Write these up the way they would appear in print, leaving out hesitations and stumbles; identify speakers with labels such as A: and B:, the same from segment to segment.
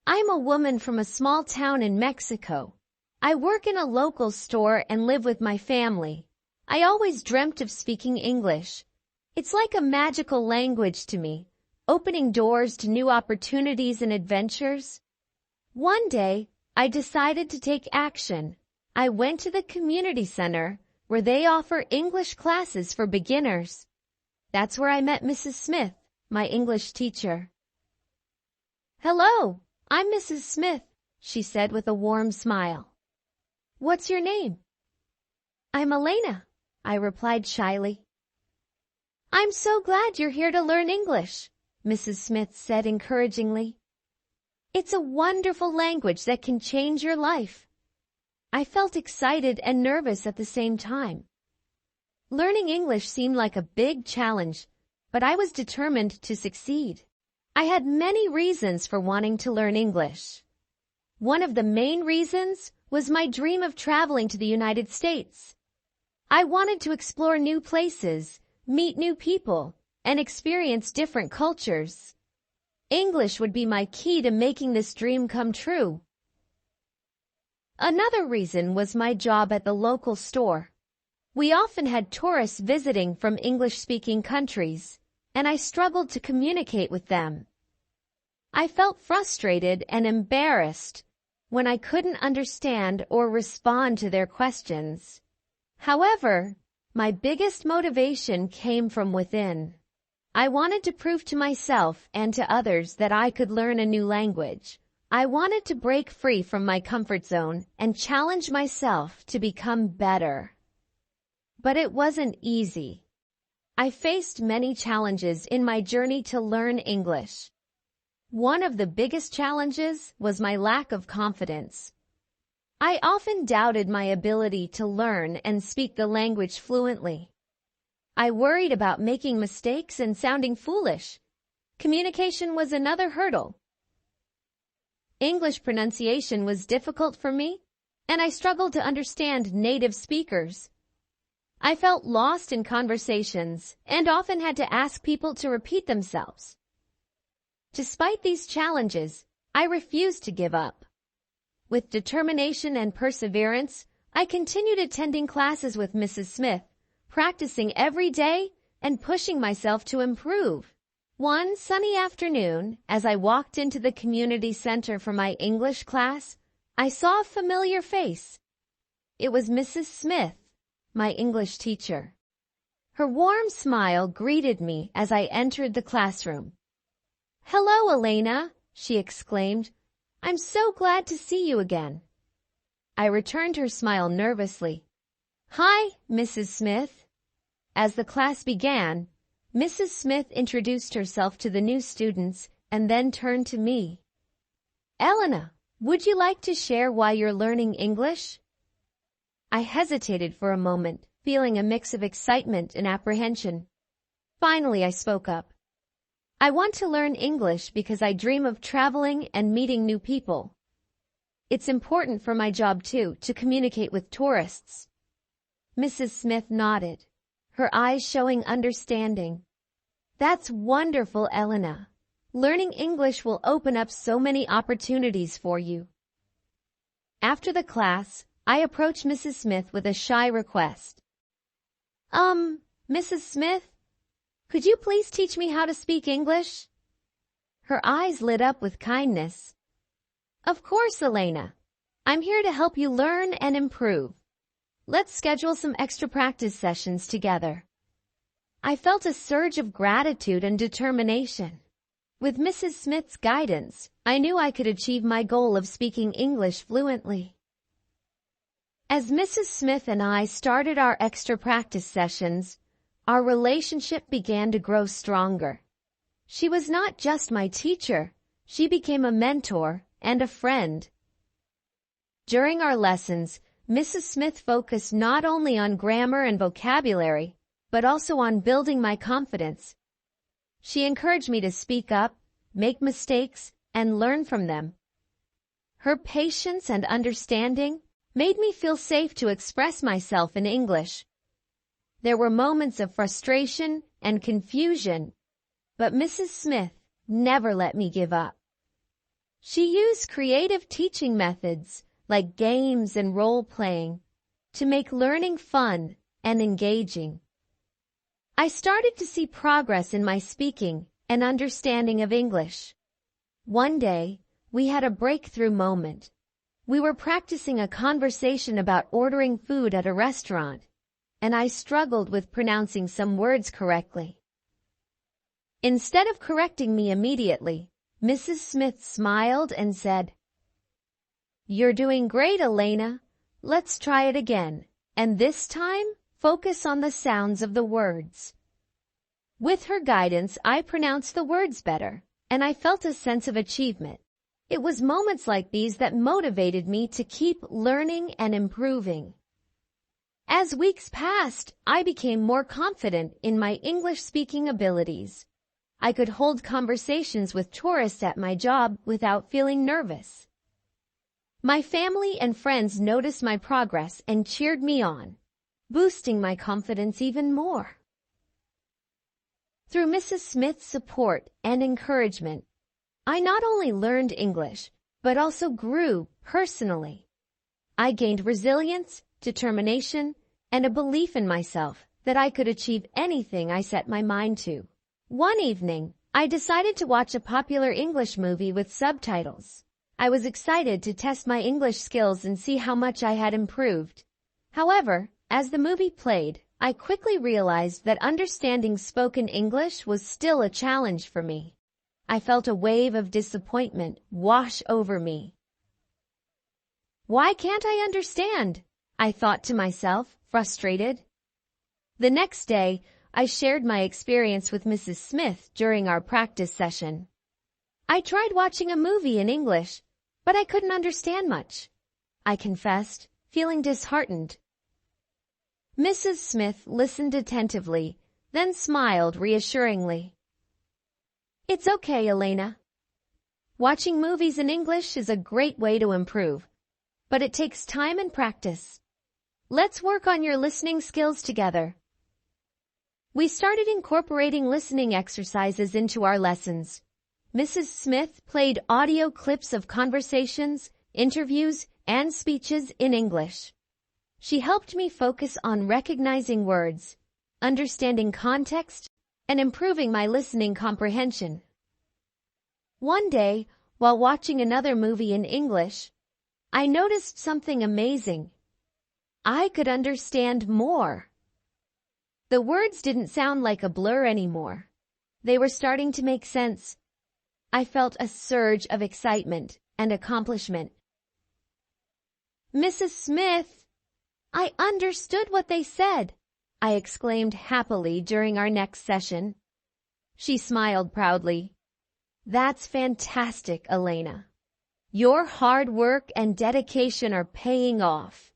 A: I'm a woman from a small town in Mexico. I work in a local store and live with my family. I always dreamt of speaking English. It's like a magical language to me, opening doors to new opportunities and adventures. One day, I decided to take action. I went to the community center, where they offer English classes for beginners. That's where I met Mrs. Smith, my English teacher. "Hello, I'm Mrs. Smith," she said with a warm smile. "What's your name?" "I'm Elena," I replied shyly. "I'm so glad you're here to learn English," Mrs. Smith said encouragingly. "It's a wonderful language that can change your life." I felt excited and nervous at the same time. Learning English seemed like a big challenge, but I was determined to succeed. I had many reasons for wanting to learn English. One of the main reasons was my dream of traveling to the United States. I wanted to explore new places, meet new people, and experience different cultures. English would be my key to making this dream come true. Another reason was my job at the local store. We often had tourists visiting from English-speaking countries, and I struggled to communicate with them. I felt frustrated and embarrassed when I couldn't understand or respond to their questions. However, my biggest motivation came from within. I wanted to prove to myself and to others that I could learn a new language. I wanted to break free from my comfort zone and challenge myself to become better. But it wasn't easy. I faced many challenges in my journey to learn English. One of the biggest challenges was my lack of confidence. I often doubted my ability to learn and speak the language fluently. I worried about making mistakes and sounding foolish. Communication was another hurdle. English pronunciation was difficult for me, and I struggled to understand native speakers. I felt lost in conversations and often had to ask people to repeat themselves. Despite these challenges, I refused to give up. With determination and perseverance, I continued attending classes with Mrs. Smith, practicing every day and pushing myself to improve. One sunny afternoon, as I walked into the community center for my English class, I saw a familiar face. It was Mrs. Smith, my English teacher. Her warm smile greeted me as I entered the classroom. "Hello, Elena," she exclaimed. "I'm so glad to see you again." I returned her smile nervously. "Hi, Mrs. Smith." As the class began, Mrs. Smith introduced herself to the new students and then turned to me. "Elena, would you like to share why you're learning English?" I hesitated for a moment, feeling a mix of excitement and apprehension. Finally, I spoke up. "I want to learn English because I dream of traveling and meeting new people. It's important for my job, too, to communicate with tourists." Mrs. Smith nodded, her eyes showing understanding. "That's wonderful, Elena. Learning English will open up so many opportunities for you." After the class, I approached Mrs. Smith with a shy request. Mrs. Smith, could you please teach me how to speak English?" Her eyes lit up with kindness. "Of course, Elena. I'm here to help you learn and improve. Let's schedule some extra practice sessions together." I felt a surge of gratitude and determination. With Mrs. Smith's guidance, I knew I could achieve my goal of speaking English fluently. As Mrs. Smith and I started our extra practice sessions, our relationship began to grow stronger. She was not just my teacher, she became a mentor and a friend. During our lessons, Mrs. Smith focused not only on grammar and vocabulary, but also on building my confidence. She encouraged me to speak up, make mistakes, and learn from them. Her patience and understanding made me feel safe to express myself in English. There were moments of frustration and confusion, but Mrs. Smith never let me give up. She used creative teaching methods like games and role-playing to make learning fun and engaging. I started to see progress in my speaking and understanding of English. One day, we had a breakthrough moment. We were practicing a conversation about ordering food at a restaurant, and I struggled with pronouncing some words correctly. Instead of correcting me immediately, Mrs. Smith smiled and said, "You're doing great, Elena. Let's try it again, and this time, focus on the sounds of the words." With her guidance, I pronounced the words better, and I felt a sense of achievement. It was moments like these that motivated me to keep learning and improving. As weeks passed, I became more confident in my English speaking abilities. I could hold conversations with tourists at my job without feeling nervous. My family and friends noticed my progress and cheered me on, boosting my confidence even more. Through Mrs. Smith's support and encouragement, I not only learned English, but also grew personally. I gained resilience, determination, and a belief in myself that I could achieve anything I set my mind to. One evening, I decided to watch a popular English movie with subtitles. I was excited to test my English skills and see how much I had improved. However, as the movie played, I quickly realized that understanding spoken English was still a challenge for me. I felt a wave of disappointment wash over me. "Why can't I understand?" I thought to myself, frustrated. The next day, I shared my experience with Mrs. Smith during our practice session. I tried watching a movie in English, but I couldn't understand much, I confessed, feeling disheartened. Mrs. Smith listened attentively, then smiled reassuringly. "It's okay, Elena. Watching movies in English is a great way to improve, but it takes time and practice. Let's work on your listening skills together." We started incorporating listening exercises into our lessons. Mrs. Smith played audio clips of conversations, interviews, and speeches in English. She helped me focus on recognizing words, understanding context, and improving my listening comprehension. One day, while watching another movie in English, I noticed something amazing. I could understand more. The words didn't sound like a blur anymore. They were starting to make sense. I felt a surge of excitement and accomplishment. "Mrs. Smith, I understood what they said," I exclaimed happily during our next session. She smiled proudly. "That's fantastic, Elena. Your hard work and dedication are paying off."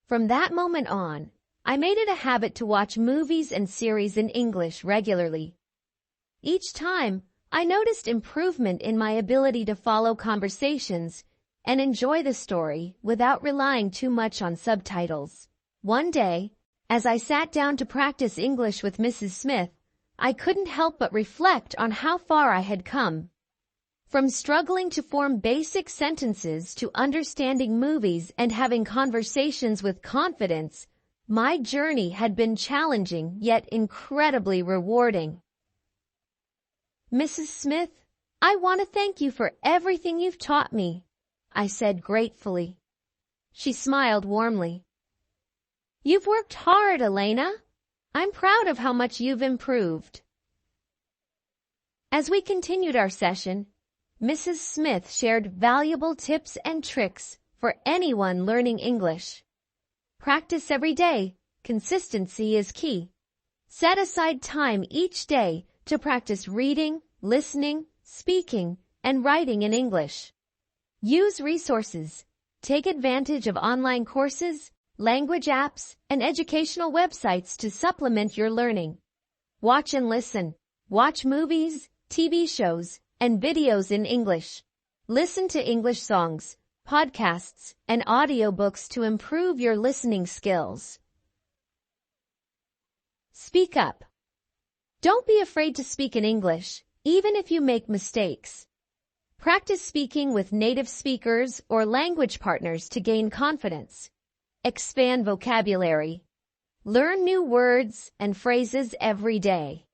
A: From that moment on, I made it a habit to watch movies and series in English regularly. Each time, I noticed improvement in my ability to follow conversations and enjoy the story without relying too much on subtitles. One day, as I sat down to practice English with Mrs. Smith, I couldn't help but reflect on how far I had come. From struggling to form basic sentences to understanding movies and having conversations with confidence, my journey had been challenging yet incredibly rewarding. "Mrs. Smith, I want to thank you for everything you've taught me," I said gratefully. She smiled warmly. "You've worked hard, Elena. I'm proud of how much you've improved." As we continued our session, Mrs. Smith shared valuable tips and tricks for anyone learning English. Practice every day. Consistency is key. Set aside time each day to practice reading, listening, speaking, and writing in English. Use resources. Take advantage of online courses, language apps, and educational websites to supplement your learning. Watch and listen. Watch movies, TV shows, and videos in English. Listen to English songs, podcasts, and audiobooks to improve your listening skills. Speak up. Don't be afraid to speak in English, even if you make mistakes. Practice speaking with native speakers or language partners to gain confidence. Expand vocabulary. Learn new words and phrases every day.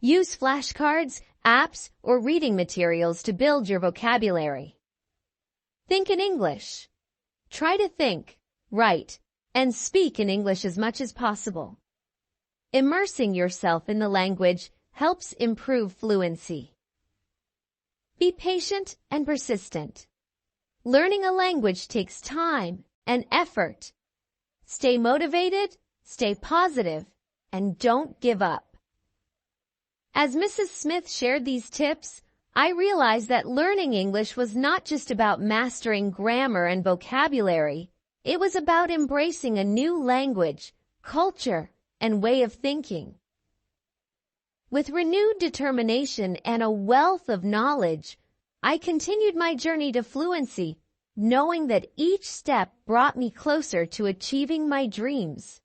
A: Use flashcards, apps, or reading materials to build your vocabulary. Think in English. Try to think, write, and speak in English as much as possible. Immersing yourself in the language helps improve fluency. Be patient and persistent. Learning a language takes time and effort. Stay motivated, stay positive, and don't give up. As Mrs. Smith shared these tips, I realized that learning English was not just about mastering grammar and vocabulary. It was about embracing a new language, culture, and way of thinking. With renewed determination and a wealth of knowledge, I continued my journey to fluency, knowing that each step brought me closer to achieving my dreams.